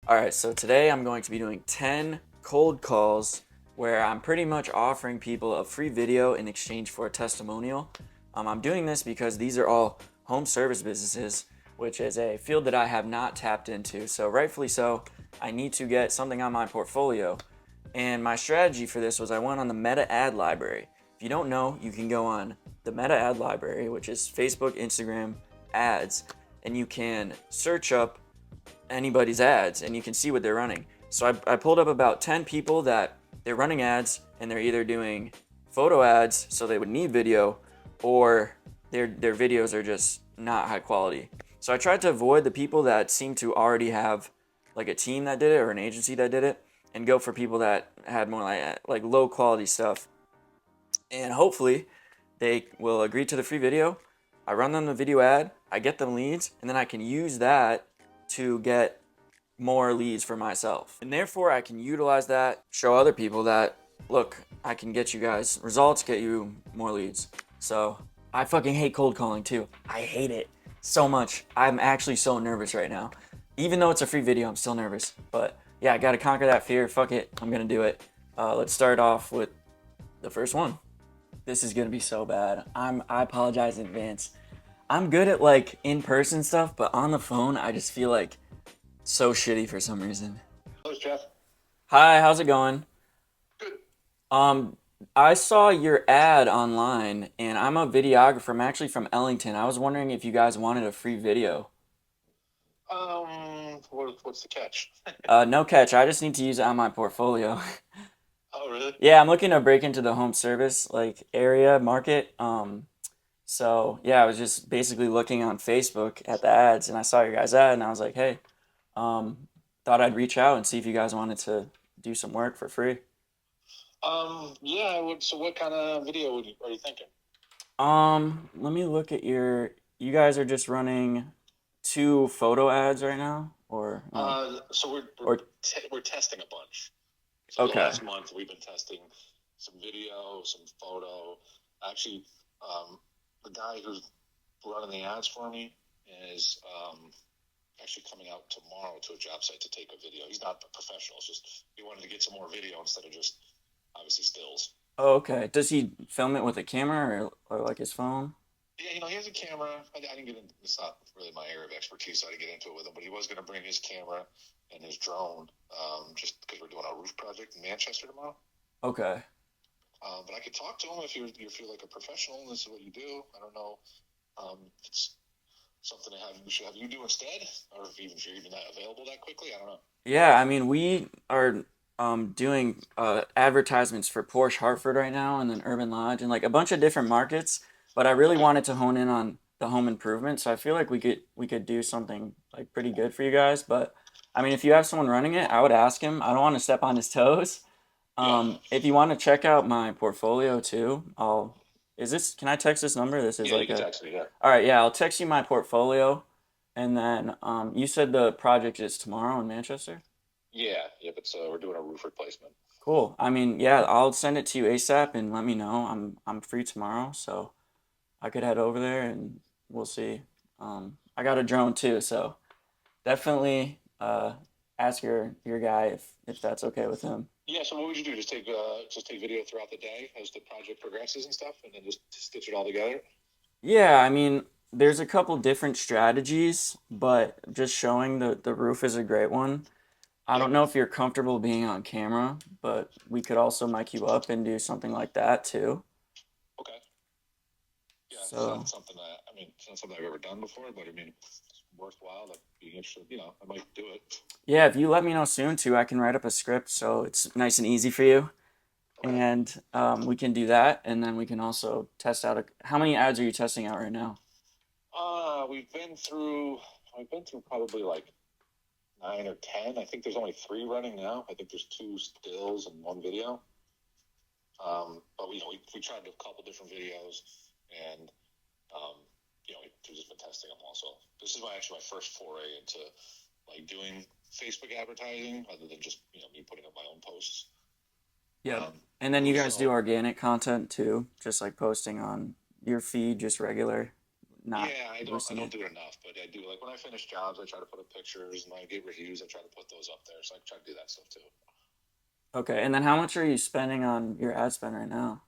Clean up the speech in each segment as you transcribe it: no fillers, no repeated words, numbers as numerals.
Alright, so today I'm going to be doing 10 cold calls where I'm pretty much offering people a free video in exchange for a testimonial. I'm doing this because these are all home service businesses, which is a field that I have not tapped into. So, rightfully so, I need to get something on my portfolio. And my strategy for this was I went on the Meta Ad Library. If you don't know, you can go on the Meta Ad Library, which is Facebook, Instagram ads, and you can search up anybody's ads and you can see what they're running. So I pulled up about 10 people that they're running ads and they're either doing photo ads, so they would need video, or their videos are just not high quality. So I tried to avoid the people that seem to already have like a team that did it or an agency that did it, and go for people that had more like low quality stuff. And hopefully they will agree to the free video. I run them the video ad, I get them leads, and then I can use that to get more leads for myself. And therefore, I can utilize that, show other people that, look, I can get you guys results, get you more leads. So I fucking hate cold calling too. I hate it so much. I'm actually so nervous right now. Even though it's a free video, I'm still nervous. But yeah, I gotta conquer that fear. Fuck it, I'm gonna do it. Let's start off with the first one. This is gonna be so bad. I apologize in advance. I'm good at like in-person stuff, but on the phone, I just feel like so shitty for some reason. Hello, Jeff. Hi, how's it going? Good. Um, I saw your ad online, and I'm a videographer. I'm actually from Ellington. I was wondering if you guys wanted a free video. What's the catch? No catch. I just need to use it on my portfolio. Oh, really? Yeah, I'm looking to break into the home service like area market. So yeah, I was just basically looking on Facebook at the ads, and I saw your guys' ad, and I was like, hey, um, thought I'd reach out and see if you guys wanted to do some work for free. Yeah, I would. So, what kind of video are you thinking? Let me look at your. You guys are just running two photo ads right now, or no? So Or we're testing a bunch. So for the okay, last month, we've been testing some video, some photo. Actually, the guy who's running the ads for me is actually coming out tomorrow to a job site to take a video. He's not a professional. It's just he wanted to get some more video instead of just obviously stills. oh, okay. Does he film it with a camera or like his phone? Yeah, he has a camera. I didn't get into it's not really my area of expertise, so I didn't get into it with him. But he was going to bring his camera and his drone, just because we're doing a roof project in Manchester tomorrow. Okay. But I could talk to him if you feel like a professional. And this is what you do. I don't know. If it's something to have we should have you do instead, or if you're even that available that quickly. I don't know. Yeah, I mean we are doing advertisements for Porsche Hartford right now, and then Urban Lodge, and like a bunch of different markets. But I really Okay. wanted to hone in on the home improvement, so I feel like we could do something like pretty good for you guys. But I mean, if you have someone running it, I would ask him. I don't want to step on his toes. Yeah. If you want to check out my portfolio too, I'll. Is this? Can I text this number? This is Yeah, you like can a. text me. Yeah. All right, yeah, I'll text you my portfolio, and then you said the project is tomorrow in Manchester. Yeah. Yeah. But we're doing a roof replacement. Cool. I mean, yeah, I'll send it to you ASAP and let me know. I'm free tomorrow, so I could head over there and we'll see. I got a drone too, so definitely ask your guy if that's okay with him. Yeah. So what would you do? Just take video throughout the day as the project progresses and stuff, and then just stitch it all together. Yeah, I mean, there's a couple different strategies, but just showing the roof is a great one. I Yep. don't know if you're comfortable being on camera, but we could also mic you up and do something like that too. Okay. Yeah, it's not So, something it's not something I've ever done before, but I mean, it's worthwhile. That being interested, I might do it. yeah, if you let me know soon too, I can write up a script so it's nice and easy for you. Okay. And we can do that. And then we can also test out how many ads are you testing out right now? We've been through. I've been through probably like 9 or 10. I think there's only three running now. I think there's two stills and one video. But we tried a couple different videos, and we've just been testing them also. This is actually my first foray into like doing Facebook advertising, other than just me putting up my own posts. Yep. Um, And then you guys do so organic content too, just like posting on your feed, just regular. not Yeah, I posting don't it? do it enough, but I do. Like when I finish jobs, I try to put up pictures, and when I get reviews, I try to put those up there. So I try to do that stuff too. Okay, and then how much are you spending on your ad spend right now?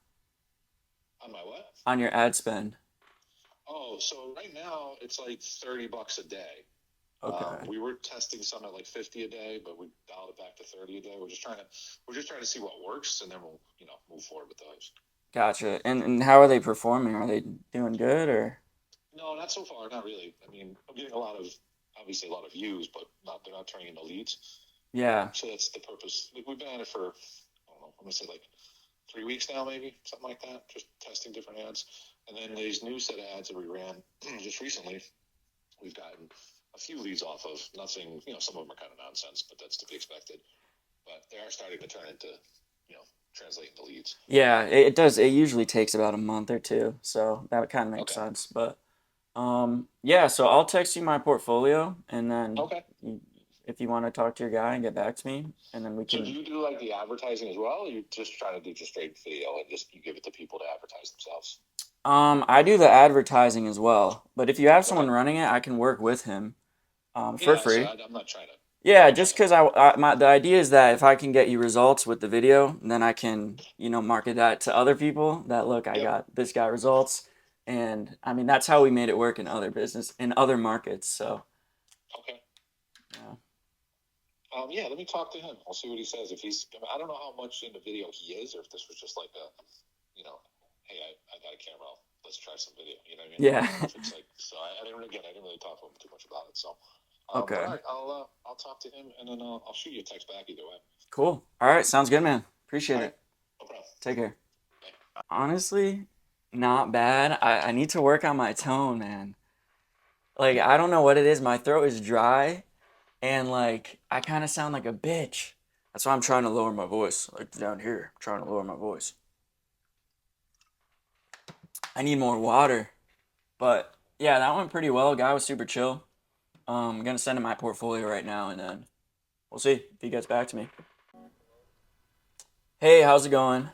On my what? On your ad spend? Oh, so right now it's like $30 a day. Okay. We were testing some at like 50 a day, but we dialed it back to 30 a day. We're just trying to see what works, and then we'll move forward with those. Gotcha. And how are they performing? Are they doing good or? No, not so far, not really. I mean, I'm getting obviously a lot of views, but they're not turning into leads. Yeah. So that's the purpose. Like we've been at it for, I don't know, I'm gonna say like 3 weeks now, maybe something like that, just testing different ads. And then these new set of ads that we ran just recently, we've gotten a few leads off of. Nothing, some of them are kind of nonsense, but that's to be expected. But they are starting to turn into, translate into leads. Yeah, it does. It usually takes about a month or two, so that kind of makes Okay. sense. But yeah, so I'll text you my portfolio, and then Okay. if you want to talk to your guy and get back to me, and then we So do can. you do like the advertising as well, or you just trying to do just straight video and just you give it to people to advertise themselves? I do the advertising as well, but if you have Okay. someone running it, I can work with him, for Yeah. So free. I'm not trying to. Yeah, Yeah. just because the idea is that if I can get you results with the video, then I can, market that to other people that look, I Yep. got this guy results. And I mean, that's how we made it work in other markets. So, Okay. yeah. Yeah, let me talk to him. I'll see what he says. I don't know how much in the video he is, or if this was just like hey, I got a camera. Let's try some video. You know what I mean? Yeah. Or if it's like, so I didn't really talk to him too much about it. So, but Okay. all right, I'll talk to him and then I'll shoot you a text back either way. Cool. All right. Sounds good, man. Appreciate All right, it. no problem. Take care. Bye. Honestly, not bad. I need to work on my tone, man. Like, I don't know what it is. My throat is dry. And like I kind of sound like a bitch. That's why I'm trying to lower my voice. Like down here, I'm trying to lower my voice. I need more water. But yeah, that went pretty well. Guy was super chill. I'm gonna send him my portfolio right now, and then we'll see if he gets back to me. Hey, how's it going?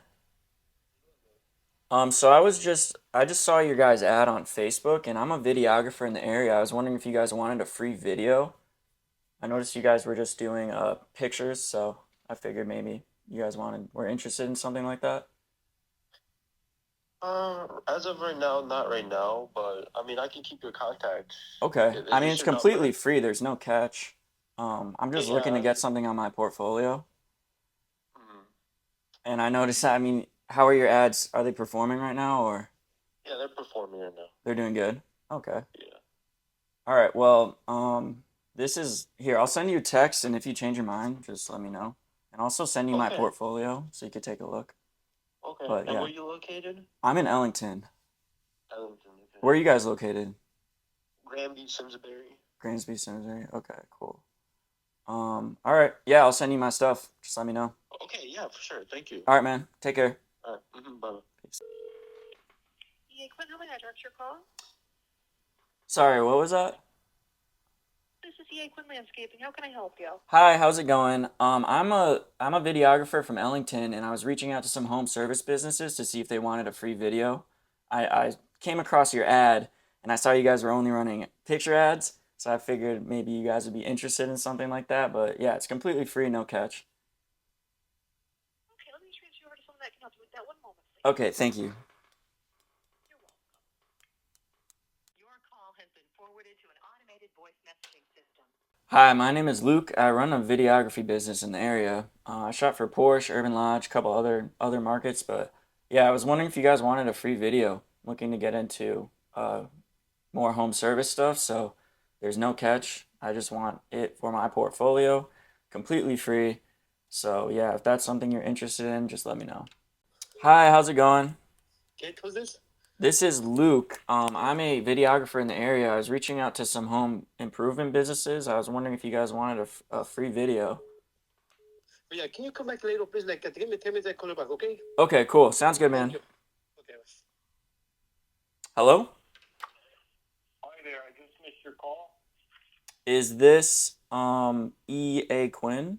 So I just saw your guys' ad on Facebook, and I'm a videographer in the area. I was wondering if you guys wanted a free video. I noticed you guys were just doing pictures, so I figured maybe you guys were interested in something like that. As of right now, not right now, but I mean, I can keep your contact. Okay. I Is mean, this it's your number? completely free. There's no catch. I'm just looking to Yeah. get something on my portfolio. Mhm. And I noticed, I mean, how are your ads? Are they performing right now or Yeah, they're performing right now. they're doing good? Okay. Yeah. All right. Well, this is here. I'll send you a text, and if you change your mind, just let me know. And I'll also send you my Okay. portfolio so you could take a look. Okay. But And yeah, where you located? I'm in Ellington. Ellington. Okay. Where are you guys located? Granby, Simsbury. Gransby, Missouri. Okay, cool. All right. Yeah, I'll send you my stuff. Just let me know. Okay. Yeah, for sure. Thank you. All right, man. Take care. All right. Bye. Peace. Yeah, Quinn, how may I direct your call? Sorry, what was that? This is EA Quinn Landscaping. How can I help you? Hi, how's it going? I'm a videographer from Ellington, and I was reaching out to some home service businesses to see if they wanted a free video. I came across your ad, and I saw you guys were only running picture ads, so I figured maybe you guys would be interested in something like that. But yeah, it's completely free, no catch. Okay, let me transfer you over to someone that can help you with that. One moment, please. Okay, thank you. You're welcome. Your call has been forwarded to an automated voice messaging system. Hi, my name is Luke. I run a videography business in the area. I shot for Porsche, Urban Lodge, a couple other markets, but yeah, I was wondering if you guys wanted a free video. Looking to get into more home service stuff, so there's no catch. I just want it for my portfolio, completely free. So yeah, if that's something you're interested in, just let me know. Hi, how's it going? Kate, who's this? This is Luke. I'm a videographer in the area. I was reaching out to some home improvement businesses. I was wondering if you guys wanted a free video. Yeah, can you come back later, please? Like, 10 minutes, I call you back, okay? Okay, cool. Sounds good, Thank man. you. Okay. Hello? Hi there. I just missed your call. Is this E.A. Quinn?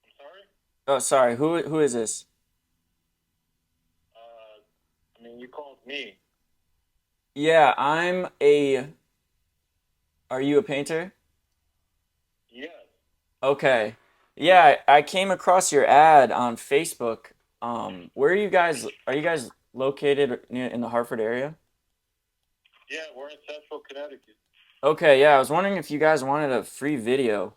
I'm sorry. Oh, sorry. Who is this? I mean, you called me. Yeah, I'm a. Are you a painter? Yes. Okay. Yeah, I came across your ad on Facebook. Where are you guys? Are you guys located near in the Hartford area? Yeah, we're in Central Connecticut. Okay, yeah, I was wondering if you guys wanted a free video.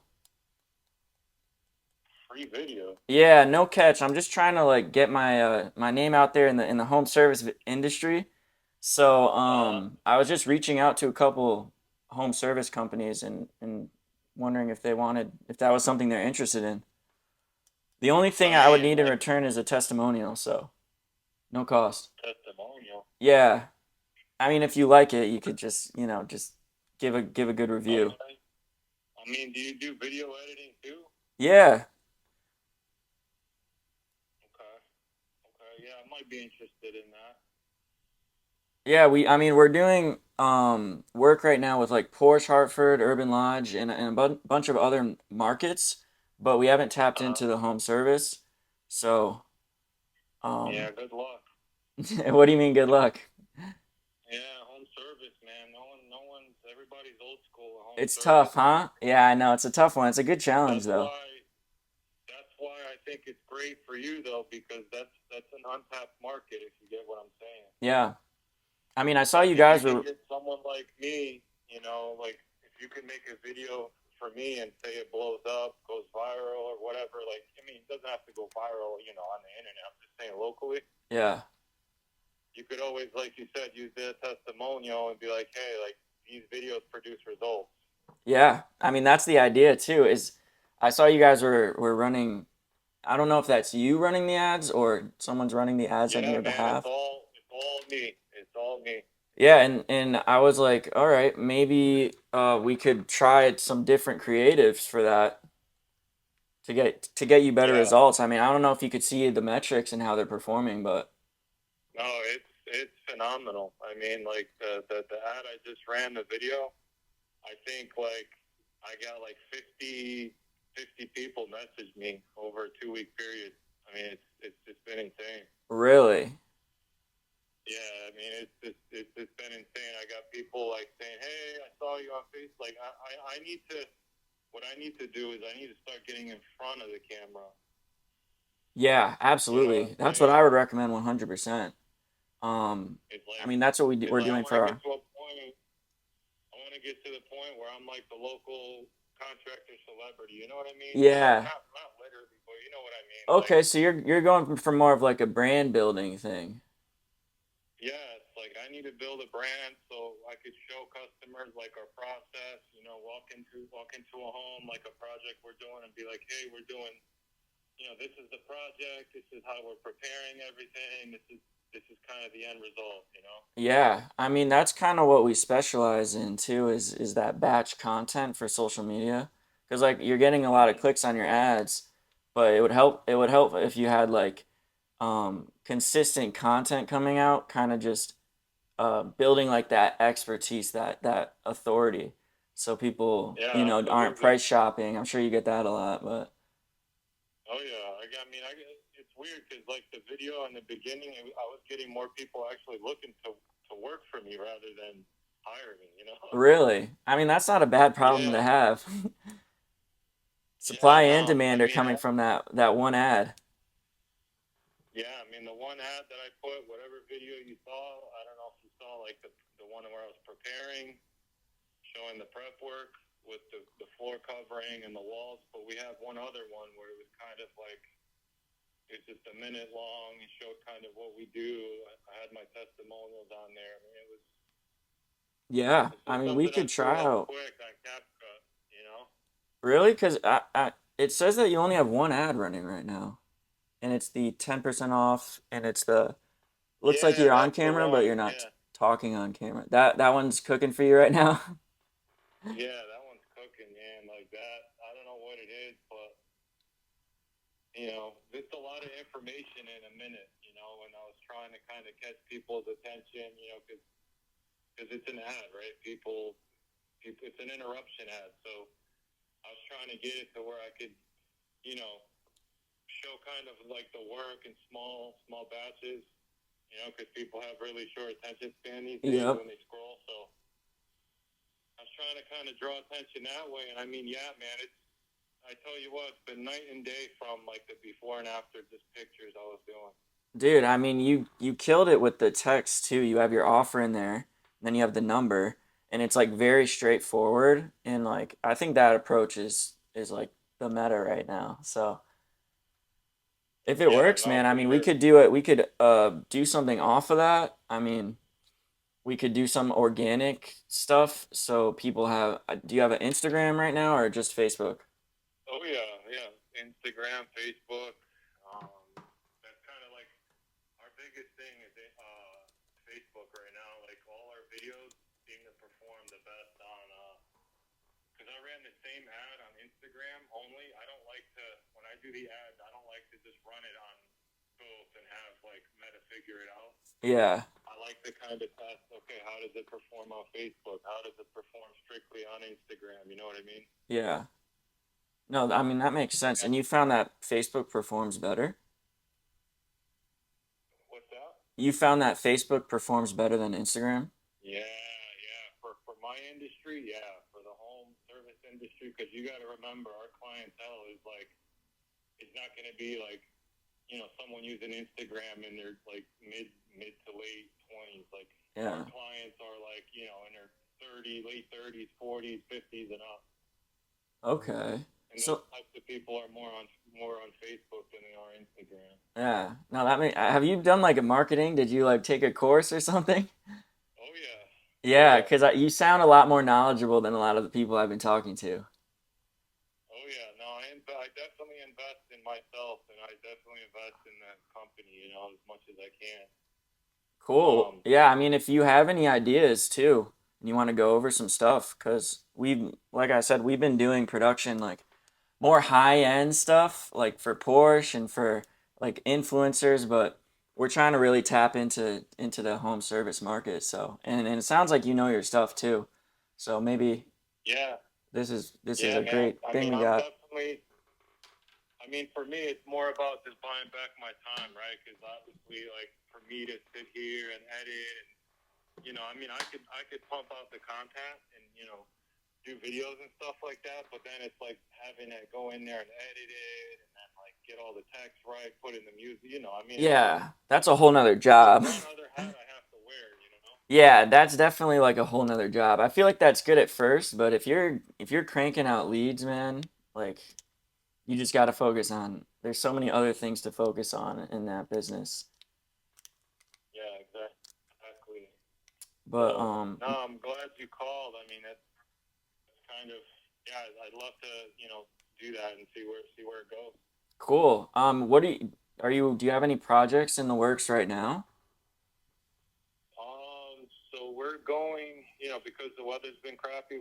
Free video. Yeah, no catch. I'm just trying to like get my name out there in the home service industry. So, I was just reaching out to a couple home service companies and wondering if they wanted if that was something they're interested in. The only thing I I would mean, need in like return is a testimonial, so no cost. testimonial. Yeah. I mean, if you like it, you could just, just give a good review. Okay. I mean, do you do video editing too? Yeah. Okay. Okay. Yeah, I might be interested in that. Yeah, I mean, we're doing work right now with like Porsche, Hartford, Urban Lodge, and bunch of other markets, but we haven't tapped Uh, into the home service. So, um, yeah. Good luck. what do you mean, good luck? Yeah, home service, man. No one's. Everybody's old school. Home It's tough, service. huh? Yeah, I know. It's a tough one. It's a good challenge, That's though. why. That's why I think it's great for you though, because that's an untapped market. If you get what I'm saying. Yeah. I mean, I saw Like you if you guys can were, get someone like me, like if you can make a video for me and say it blows up, goes viral or whatever, like I mean, it doesn't have to go viral, on the internet. I'm just saying locally. yeah. You could always, like you said, use their testimonial and be like, hey, like these videos produce results. Yeah. I mean, that's the idea too, is I saw you guys were running, I don't know if that's you running the ads or someone's running the ads on Yeah, your man, it's behalf. all me. It's all me. Yeah, and I was like, all right, maybe we could try some different creatives for that to get you better Yeah. results. I mean, I don't know if you could see the metrics and how they're performing, but No, it's phenomenal. I mean, like the ad I just ran, the video, I think like I got like 50 people message me over a 2 week period. I mean, it's been insane. really, Yeah, I mean, it's been insane. I got people like saying, "Hey, I saw you on Facebook." Like, I need to. What I need to do is I need to start getting in front of the camera. yeah, You know what absolutely. I'm That's what saying? I would recommend 100%. It's I like, mean, that's what we're because I doing want to for get our. to a point. I want to get to the point where I'm like the local contractor celebrity. You know what I mean? Yeah. Not literally, but you know what I mean. Like, Okay, so you're going for more of like a brand building thing. yeah, it's like I need to build a brand so I could show customers like our process. Walk into a home like a project we're doing and be like, hey, we're doing. This is the project. This is how we're preparing everything. This is kind of the end result. Yeah, I mean that's kind of what we specialize in too is that batch content for social media because like you're getting a lot of clicks on your ads, but it would help if you had like consistent content coming out, kind of just building like that expertise, that authority, so people Yeah, aren't absolutely. price shopping. I'm sure you get that a lot, but Oh yeah, it's weird because like the video in the beginning, I was getting more people actually looking to work for me rather than hire me. really, I mean that's not a bad problem to Yeah, have. yeah, Supply and no, I demand are mean, coming from that one ad. yeah, I mean the one ad that I put, whatever video you saw, I don't know if you saw like the one where I was preparing, showing the prep work with the floor covering and the walls, but we have one other one where it was kind of like it's just a minute long. It showed kind of what we do. I had my testimonials on there. I mean, Yeah, it's I just mean we something I could threw try up out. quick on CapCut. Really? Because it says that you only have one ad running right now, and it's the 10% off, and it's the looks like Yeah, you're on that's the camera, but one. you're not Yeah, talking on camera. That one's cooking for you right now. yeah, that one's cooking, man. Like that. I don't know what it is, but it's a lot of information in a minute. And I was trying to kind of catch people's attention. Because it's an ad, right? It's an interruption ad. So I was trying to get it to where I could, you know, show kind of like the work in small batches, you know, because people have really short attention span these days Yep. when they scroll. So I was trying to kind of draw attention that way. And I mean, yeah, man, I tell you what, it's been night and day from like the before and after just pictures I was doing. Dude, I mean, you killed it with the text too. You have your offer in there, then you have the number, and it's like very straightforward. And like I think that approach is like the meta right now. So if it Yeah, works, no, man, I for mean, we sure. could do it. We could do something off of that. I mean, we could do some organic stuff so people have. Do you have an Instagram right now or just Facebook? Oh yeah, yeah. Instagram, Facebook. Um, that's kind of like our biggest thing is Facebook right now. Like all our videos seem to perform the best on. Because I ran the same ad on Instagram only. I don't like to when I do the ads. I don't like to just run it on both and have like Meta figure it out. Yeah, I like to kind of test. Okay, how does it perform on Facebook? How does it perform strictly on Instagram? You know what I mean? yeah. No, I mean that makes sense. Yeah. And you found that Facebook performs better? What's that? You found that Facebook performs better than Instagram? Yeah, yeah. For my industry, yeah. For the home service industry, because you got to remember, our clientele is like, it's not going to be like, you know, someone using Instagram in their like mid to late 20s. Like our Yeah. clients are like, you know, in their late 30s, 40s, 50s, and up. Okay. And those So, types of people are more on Facebook than they are Instagram. yeah. No, that may have you done like a marketing? Did you like take a course or something? Oh yeah, oh Yeah, yeah. because you sound a lot more knowledgeable than a lot of the people I've been talking to. Oh yeah, no, I definitely invest in myself, and I definitely invest in the company, you know, as much as I can. Cool. Um, Yeah, I mean, if you have any ideas too, and you want to go over some stuff, because we've, like I said, we've been doing production like more high end stuff, like for Porsche and for like influencers, but we're trying to really tap into the home service market. So, and it sounds like you know your stuff too. So maybe yeah, this is yeah, a man. great I thing mean, we got. I mean, for me, it's more about just buying back my time, right? Because obviously, like for me to sit here and edit, and you know, I mean, I could pump out the content and you know do videos and stuff like that, but then it's like having to go in there and edit it, and then like get all the text right, put in the music. You know, I mean, Yeah, that's a whole nother it's job. one other hat I have to wear. You know. Yeah, that's definitely like a whole nother job. I feel like that's good at first, but if you're cranking out leads, man, like you just got to focus on. There's so many other things to focus on in that business. Yeah, exactly. But So no, I'm glad you called. I mean, that's kind of yeah. I'd love to you know do that and see where it goes. cool. What do you have any projects in the works right now? So we're going, you know, because the weather's been crappy.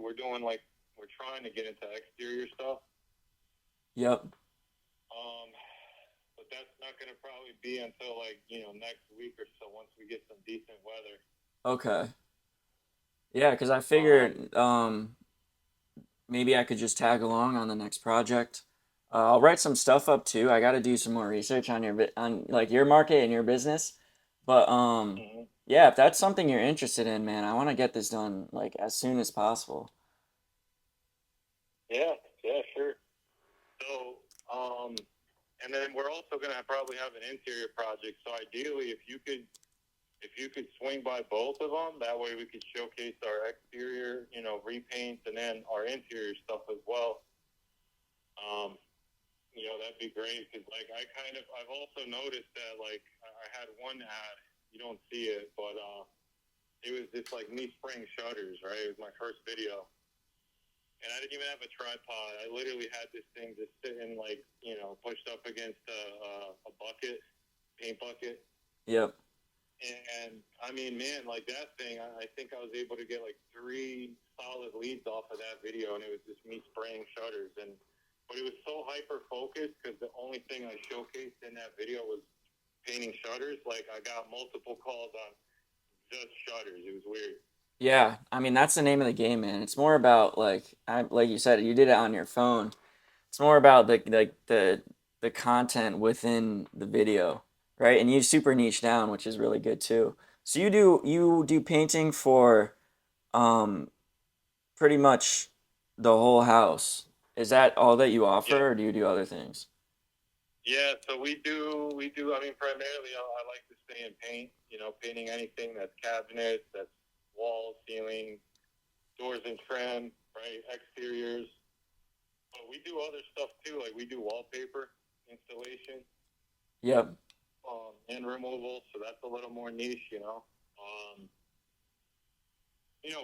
We're trying to get into exterior stuff. Yep. Um, but that's not going to probably be until like you know next week or so once we get some decent weather. Okay. Yeah, because I Um, figured maybe I could just tag along on the next project. I'll write some stuff up too. I got to do some more research on on like your market and your business. But mhm. yeah, if that's something you're interested in, man, I want to get this done like as soon as possible. Yeah, yeah, sure. So, and then we're also going to probably have an interior project. So ideally, if you could swing by both of them, that way we could showcase our exterior, you know, repaints, and then our interior stuff as well. Um, you know, that'd be great because, like, I've also noticed that, like, I had one ad, you don't see it, but it was just like me spraying shutters, right? It was my first video, and I didn't even have a tripod. I literally had this thing just sitting, like, you know, pushed up against a bucket, paint bucket. Yep. And I mean, man, like that thing, I think I was able to get like 3 solid leads off of that video, and it was just me spraying shutters. But it was so hyper focused because the only thing I showcased in that video was painting shutters. Like I got multiple calls on just shutters. It was weird. Yeah, I mean that's the name of the game, man. It's more about like you said, you did it on your phone. It's more about the content within the video. right? And you super niche down, which is really good too. So you do painting for um pretty much the whole house. Is that all that you Yeah. offer, or do you do other things? Yeah, so we do. I mean, primarily, I like to stay in paint. You know, painting anything that's cabinets, that's walls, ceiling, doors and trim, right? Exteriors. But we do other stuff too. Like we do wallpaper installation, Yep. and removal. So that's a little more niche, you know. Um,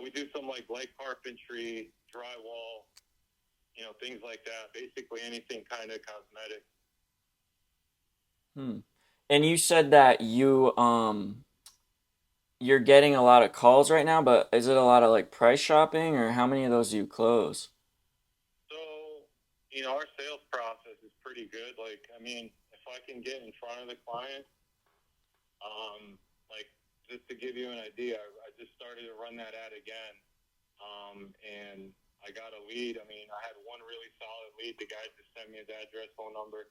we do some like light carpentry, drywall, things like that. Basically anything kind of cosmetic. Hmm. And you said that you're getting a lot of calls right now, but is it a lot of like price shopping, or how many of those do you close? So, our sales process is pretty good. Like, I mean, if I can get in front of the client, like just to give you an idea, I just started to run that ad again. And I got a lead. I mean, I had one really solid lead. The guy just sent me his address, phone number.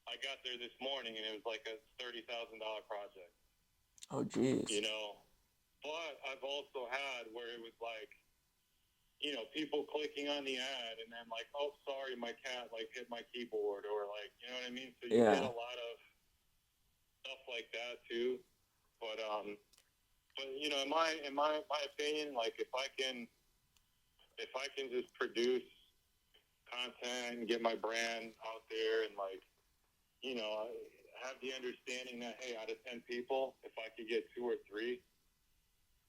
I got there this morning and it was like a $30,000 project, Oh, geez. you know. But I've also had where it was like, people clicking on the ad and then like, oh, sorry, my cat like hit my keyboard, or like, you know what I mean? So you get Yeah. a lot of stuff like that too. But in my opinion, like if I can just produce content and get my brand out there and like, have the understanding that, hey, out of 10 people, if I could get two or three,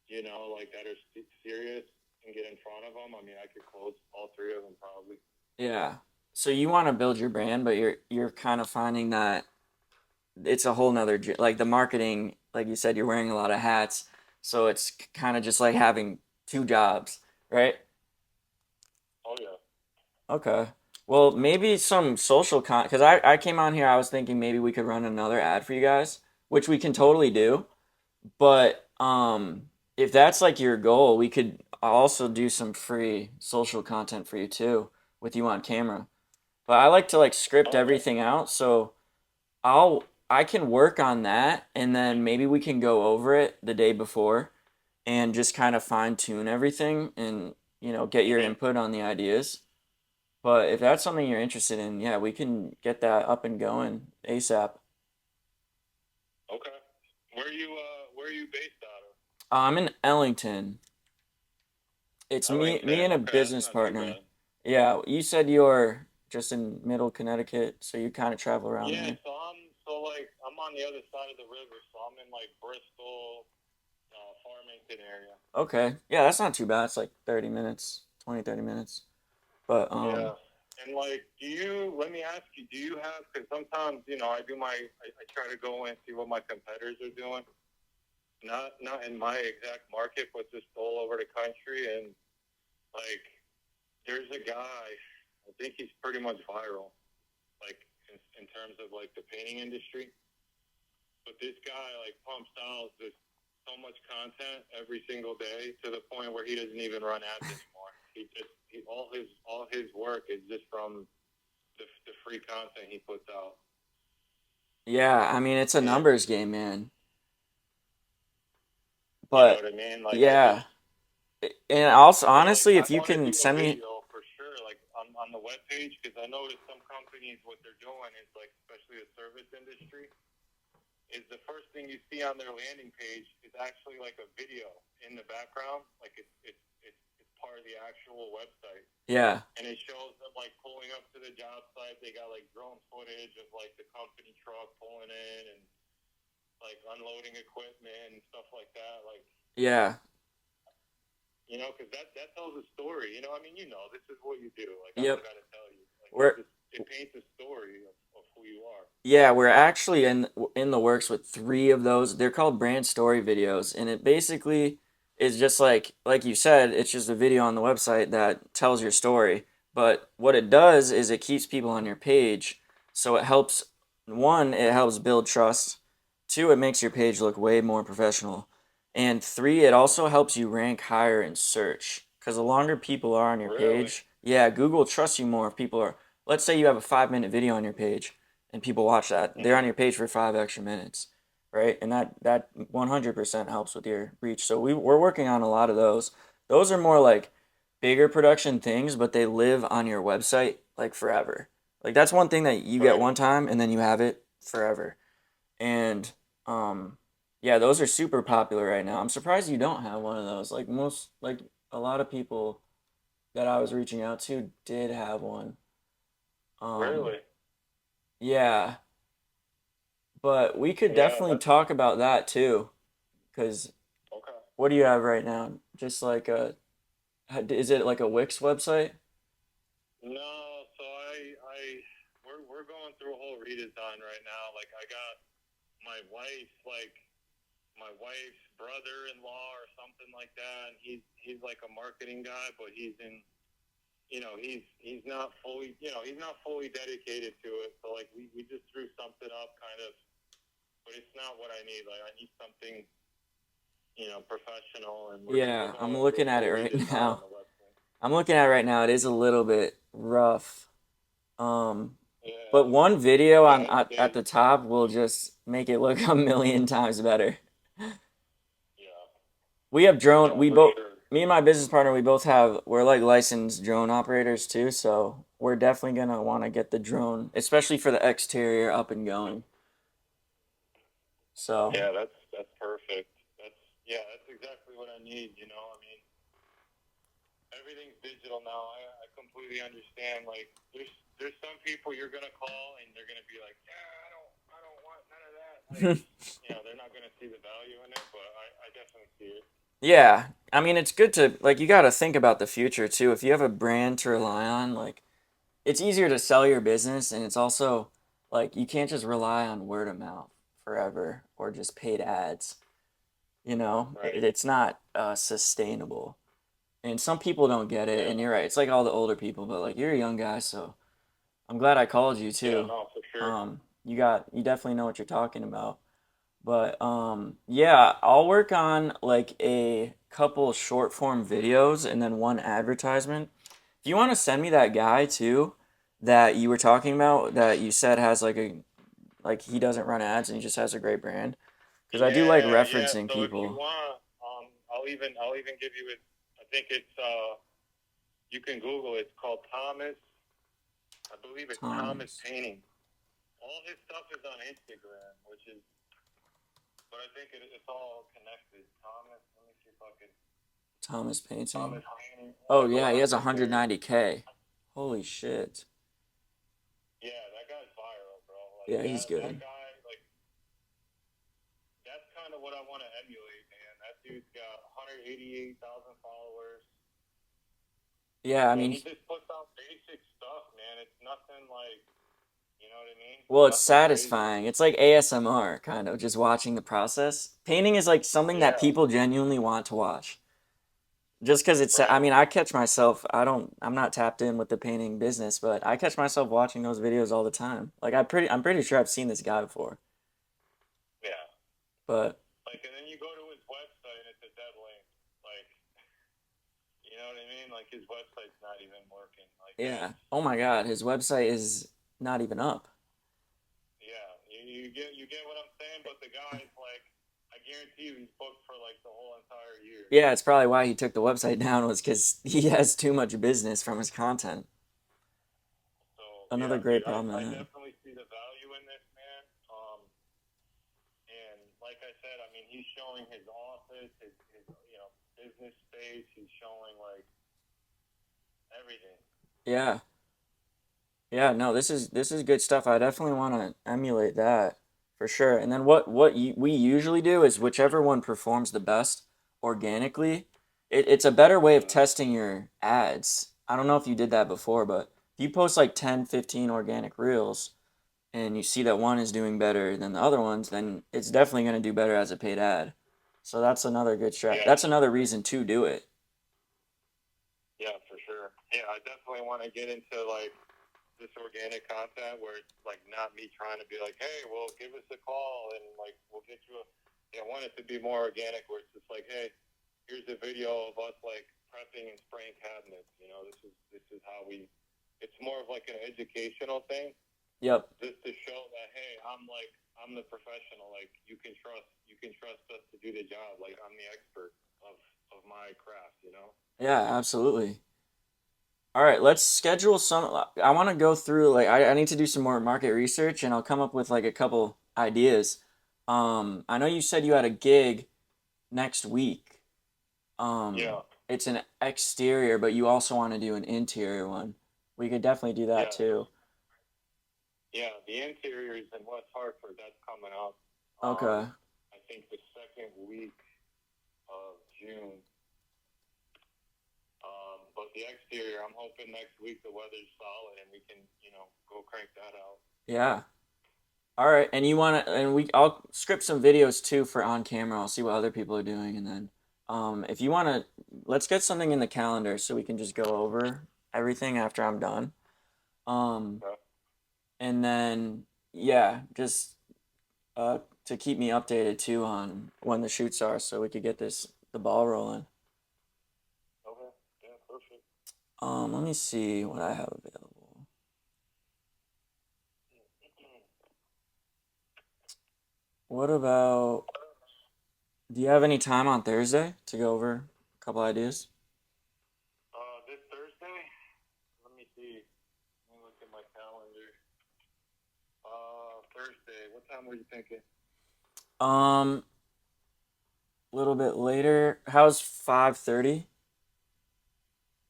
like that are serious and get in front of them, I mean, I could close all three of them probably. Yeah. So you want to build your brand, but you're kind of finding that it's a whole nother like the marketing, like you said, you're wearing a lot of hats, so it's kind of just like having two jobs, right? Oh, yeah. Okay. Well, maybe some social because I came on here, I was thinking maybe we could run another ad for you guys, which we can totally do. But if that's like your goal, we could also do some free social content for you too, with you on camera. But I like to like script Okay. everything out, so I can work on that, and then maybe we can go over it the day before and just kind of fine tune everything, and get your Mm-hmm. input on the ideas. But if that's something you're interested in, yeah, we can get that up and going ASAP. Okay. Where are you based out of? I'm in Ellington. It's me Ellington. and a Okay, that's business not too partner. bad. Yeah, you said you're just in Middle Connecticut, so you kind of travel around Yeah, there. so I'm on the other side of the river, so I'm in like Bristol, Farmington area. Okay. Yeah, that's not too bad. It's like 30 minutes, 20, 30 minutes. But Yeah. And like, let me ask you, do you have, because sometimes, I try to go and see what my competitors are doing. Not in my exact market, but just all over the country. And like, there's a guy, I think he's pretty much viral, like in terms of like the painting industry. But this guy like pumps out just so much content every single day to the point where he doesn't even run ads anymore. All his work is just from the free content he puts out. yeah, I mean, it's a And numbers game, man. you know But what I mean? Like I yeah, just and also like honestly, I if you want to can do a send me, video for sure, like on the web page, because I noticed some companies what they're doing is like, especially the service industry, is the first thing you see on their landing page is actually like a video in the background, like it's part of the actual website, yeah, and it shows them like pulling up to the job site. They got like drone footage of like the company truck pulling in and like unloading equipment and stuff like that, like. yeah, Because that tells a story. I mean, this is what you do. Like I'm yep. trying to tell you, like We're it paints a story of who you are. Yeah, we're actually in the works with three of those. They're called brand story videos, and it basically is just like you said, it's just a video on the website that tells your story. But what it does is it keeps people on your page, so it helps one, it helps build trust. Two, it makes your page look way more professional. And three, it also helps you rank higher in search. Because the longer people are on your Really? page, yeah, Google trusts you more if people are, let's say you have a 5-minute video on your page, and people watch that, they're on your page for 5 extra minutes, right? And that 100% helps with your reach. So we're working on a lot of those. Those are more like bigger production things, but they live on your website like forever. Like that's one thing that you get Right. one time and then you have it forever. And yeah, those are super popular right now. I'm surprised you don't have one of those. Like a lot of people that I was reaching out to did have one. Really? Yeah, but we could Yeah. definitely That's talk about that too. Cause okay. what do you have right now? Just like is it like a Wix website? No, so we're going through a whole redesign right now. Like I got my wife, like my wife's brother-in-law or something like that. And he's like a marketing guy, but he's in, he's not fully, he's not fully dedicated to it. So like we just threw something up kind of, but it's not what I need. Like I need something, professional, and we're Yeah, I'm going through looking a at it whole right redesign on now. the website. I'm looking at it right now. It is a little bit rough. Um, Yeah, but one video yeah, on at the top will just make it look a million times better. yeah, We have drone. no, We for both, sure. me and my business partner, we both have. We're like licensed drone operators too, so we're definitely gonna want to get the drone, especially for the exterior, up and going. So Yeah, that's perfect. That's exactly what I need. I mean, everything's digital now. I completely understand. Like, there's some people you're gonna call and they're gonna be like, yeah, I don't want none of that. Like, they're not gonna see the value in it, but I definitely see it. yeah, I mean it's good to like you got to think about the future too. If you have a brand to rely on, like it's easier to sell your business, and it's also like you can't just rely on word of mouth forever or just paid ads. Right. It's not sustainable. And some people don't get it, Yeah. and you're right. It's like all the older people, but like you're a young guy, so I'm glad I called you Yeah. too. No, for sure. You definitely know what you're talking about. But yeah, I'll work on like a couple short form videos and then one advertisement. If you want to send me that guy too that you were talking about that you said has like he doesn't run ads and he just has a great brand because I do like Yeah. Yeah. referencing So if you people. want, I'll even give you it. I think it's you can Google it. It's called Thomas. I believe it's Thomas Thomas. Painting. All his stuff is on Instagram, which is, but I think it's all connected. Thomas, let me see if I can. Thomas Painting. Thomas Painting. Oh Go yeah, he on has right there. 190K. Holy shit. Yeah, that guy's viral, bro. Like Yeah, he's that good. guy, like that's kind of what I want to emulate, man. That dude's got 188,000 followers, Yeah, I and mean, he just puts out basic stuff, man. It's nothing like, you know what I mean? well, it's Nothing crazy. satisfying. It's like ASMR, kind of, just watching the process. Painting is like something that Yeah, people genuinely want to watch. Just because I right. mean, I catch myself, I'm not tapped in with the painting business, but I catch myself watching those videos all the time. Like, I'm pretty sure I've seen this guy before. Yeah. But, Like, and then you go to his website and it's a dead link. Like, you know what I mean? Like, his website's not even working. Like, yeah. that's, Oh my God, his website is not even up. yeah. You get what I'm saying? But the guy's like, I guarantee you he's booked for like the whole entire year. Yeah, it's probably why he took the website down was because he has too much business from his content. So, Another yeah, great dude, problem to I have. definitely see the value in this, man. And like I said, I mean, he's showing his office, his business space. He's showing like everything. Yeah. Yeah, no, this is good stuff. I definitely want to emulate that for sure. And then we usually do is whichever one performs the best organically, it's a better way of Mm-hmm. testing your ads. I don't know if you did that before, but if you post like 10, 15 organic reels and you see that one is doing better than the other ones, then it's definitely going to do better as a paid ad. So that's another good strat. Yeah, That's another reason to do it. yeah, for sure. Yeah, I definitely want to get into like this organic content where it's like not me trying to be like, hey, well, give us a call and like we'll get you a. Yeah, I want it to be more organic where it's just like, hey, here's a video of us like prepping and spraying cabinets. This is how we. It's more of like an educational thing. Yep. just to show that, hey, I'm the professional. Like you can trust us to do the job. Like I'm the expert of my craft. You know. Yeah, absolutely. All right, let's schedule some. I want to go through like I need to do some more market research, and I'll come up with like a couple ideas. I know you said you had a gig next week. Yeah. It's an exterior, but you also want to do an interior one. We could definitely do that Yeah. too. Yeah. The interior is in West Hartford. That's coming up. Okay. I think the second week of June. But the exterior, I'm hoping next week the weather's solid and we can, go crank that out. Yeah. All right, and you want to, and I'll script some videos too for on camera. I'll see what other people are doing, and then, if you want to, let's get something in the calendar so we can just go over everything after I'm done. Um, Okay. and then, yeah, just to keep me updated too on when the shoots are, so we could get the ball rolling. Okay. Yeah, perfect. Let me see what I have available. What about? Do you have any time on Thursday to go over a couple ideas? This Thursday, let me see. Let me look at my calendar. Thursday, what time were you thinking? Um, a little bit later. How's 5:30?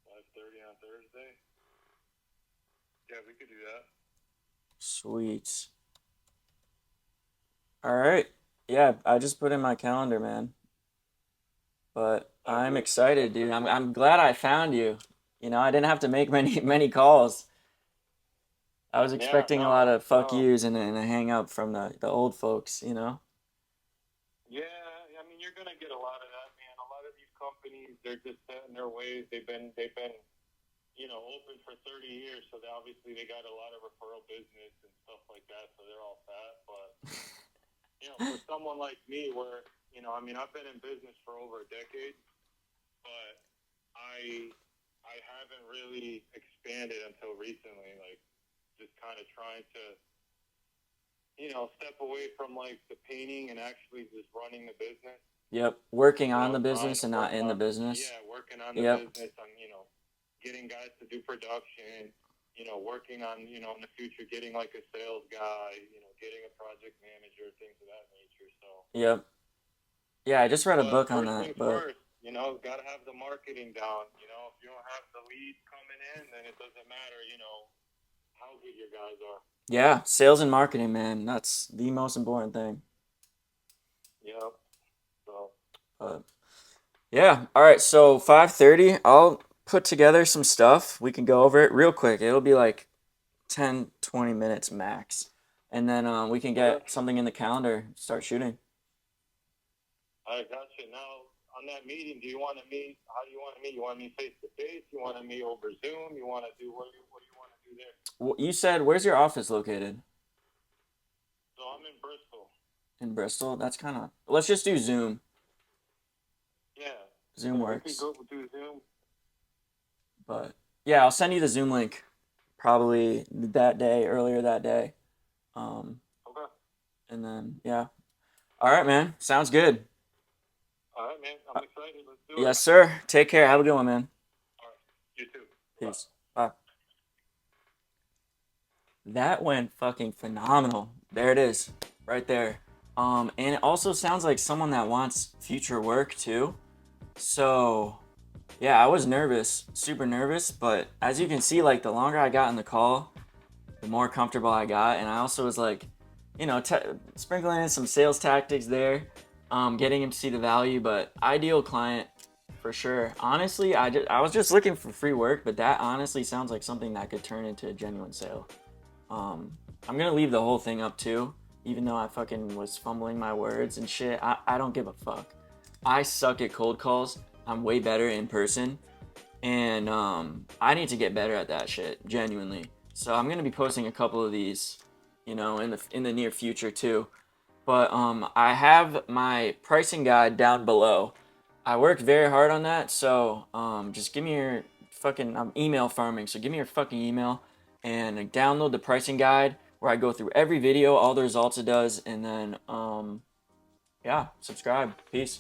5:30 on Thursday? Yeah, we could do that. Sweet. All right. Yeah, I just put in my calendar, man. But Sounds I'm good. excited, dude. I'm glad I found you. You know, I didn't have to make many calls. I was Yeah, expecting a lot no, of fuck no. yous and a hang up from the old folks, you know? Yeah, I mean, you're gonna get a lot of that, man. A lot of these companies, they're just set in their ways. They've been, open for 30 years, so they got a lot of referral business and stuff like that. So they're all fat. But for someone like me, where I mean, I've been in business for over a decade, but I haven't really expanded until recently. Like, just kind of trying to step away from like the painting and actually just running the business. Yep. Working on the Trying business to and not work in the on, business. yeah, working on the Yep. business, on getting guys to do production, working on in the future getting like a sales guy, getting a project manager, things of that nature. So, Yep. Yeah, I just read a but book on first that, things but first, got to have the marketing down. If you don't have the leads coming in, then it doesn't matter, how good your guys are. yeah, sales and marketing, man, that's the most important thing. Yep. So. But yeah, all right, so 5:30, I'll put together some stuff. We can go over it real quick. It'll be like 10, 20 minutes max. And then we can Okay. get something in the calendar, start shooting. I got you. Now, on that meeting, do you want to meet? How do you want to meet? You want to meet face to face? You want to meet over Zoom? You want to do what do you want to do there? You said, where's your office located? So I'm in Bristol. In Bristol? That's kind of, let's just do Zoom. Yeah. Zoom Yeah, we could works. go do Zoom. But yeah, I'll send you the Zoom link probably that day, earlier that day. Um, Okay. and then, yeah. All right, man. Sounds good. All right, man. I'm excited. Let's do it. Yes, sir. Take care. Have a good one, man. All right. You too. Peace. Bye. That went fucking phenomenal. There it is, right there. And it also sounds like someone that wants future work too. So, yeah, I was nervous, super nervous, but as you can see, like the longer I got in the call, the more comfortable I got, and I also was like, sprinkling in some sales tactics there, getting him to see the value. But ideal client for sure. Honestly, I was just looking for free work, but that honestly sounds like something that could turn into a genuine sale. I'm gonna leave the whole thing up too, even though I fucking was fumbling my words and shit. I don't give a fuck. I suck at cold calls. I'm way better in person, and I need to get better at that shit, genuinely. So I'm gonna be posting a couple of these, in the near future too. But I have my pricing guide down below. I worked very hard on that, so just give me your fucking. I'm email farming, so give me your fucking email and download the pricing guide. where I go through every video, all the results it does, and then yeah, subscribe. Peace.